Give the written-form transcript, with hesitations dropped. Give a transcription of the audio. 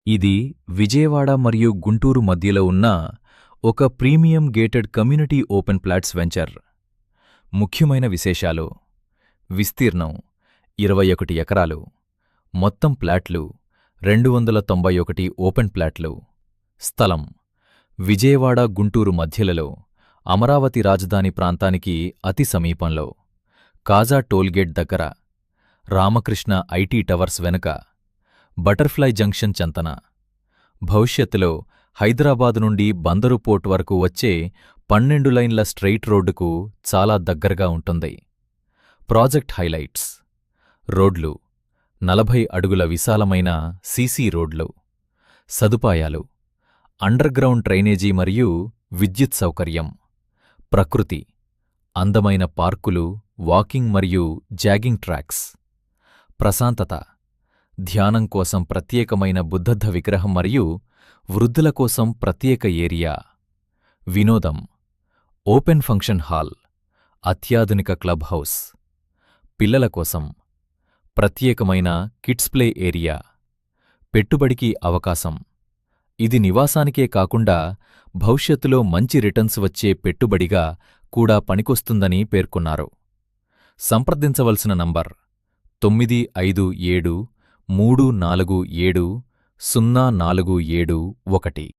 ఇది విజయవాడ మరియు గుంటూరు మధ్యలో ఉన్న ఒక premium gated community open plots venture. ముఖ్యమైన విశేషాలు: విస్తీర్ణం 21 ఎకరాలు, మొత్తం ప్లాట్లు 291 ఓపెన్ ప్లాట్లు, స్థలం విజయవాడ గుంటూరు మధ్యలలో, అమరావతి రాజధాని ప్రాంతానికి అతి సమీపంలో, కాజా టోల్గేట్ దగ్గర, రామకృష్ణ ఐటీ టవర్స్ వెనుక, బటర్ఫ్లై జంక్షన్ చెంతన. భవిష్యత్తులో హైదరాబాదు నుండి బందరు పోర్ట్ వరకు వచ్చే 12 లైన్ల స్ట్రెయిట్ రోడ్డుకు చాలా దగ్గరగా ఉంటుంది. ప్రాజెక్ట్ హైలైట్స్: రోడ్లు 40 అడుగుల విశాలమైన సీసీ రోడ్లు, సదుపాయాలు అండర్గ్రౌండ్ డ్రైనేజీ మరియు విద్యుత్ సౌకర్యం, ప్రకృతి అందమైన పార్కులు, వాకింగ్ మరియు జాగింగ్ ట్రాక్స్, ప్రశాంతత ధ్యానం కోసం ప్రత్యేకమైన బుద్ధ విగ్రహం మరియు వృద్ధుల కోసం ప్రత్యేక ఏరియా, వినోదం ఓపెన్ ఫంక్షన్ హాల్, అత్యాధునిక క్లబ్ హౌస్, పిల్లల కోసం ప్రత్యేకమైన కిడ్స్ ప్లే ఏరియా, పెట్టుబడికి అవకాశం. ఇది నివాసానికే కాకుండా భవిష్యత్తులో మంచి రిటర్న్స్ వచ్చే పెట్టుబడిగా కూడా పనికొస్తుందని పేర్కొన్నారు. సంప్రదించవలసిన నంబర్ 957347047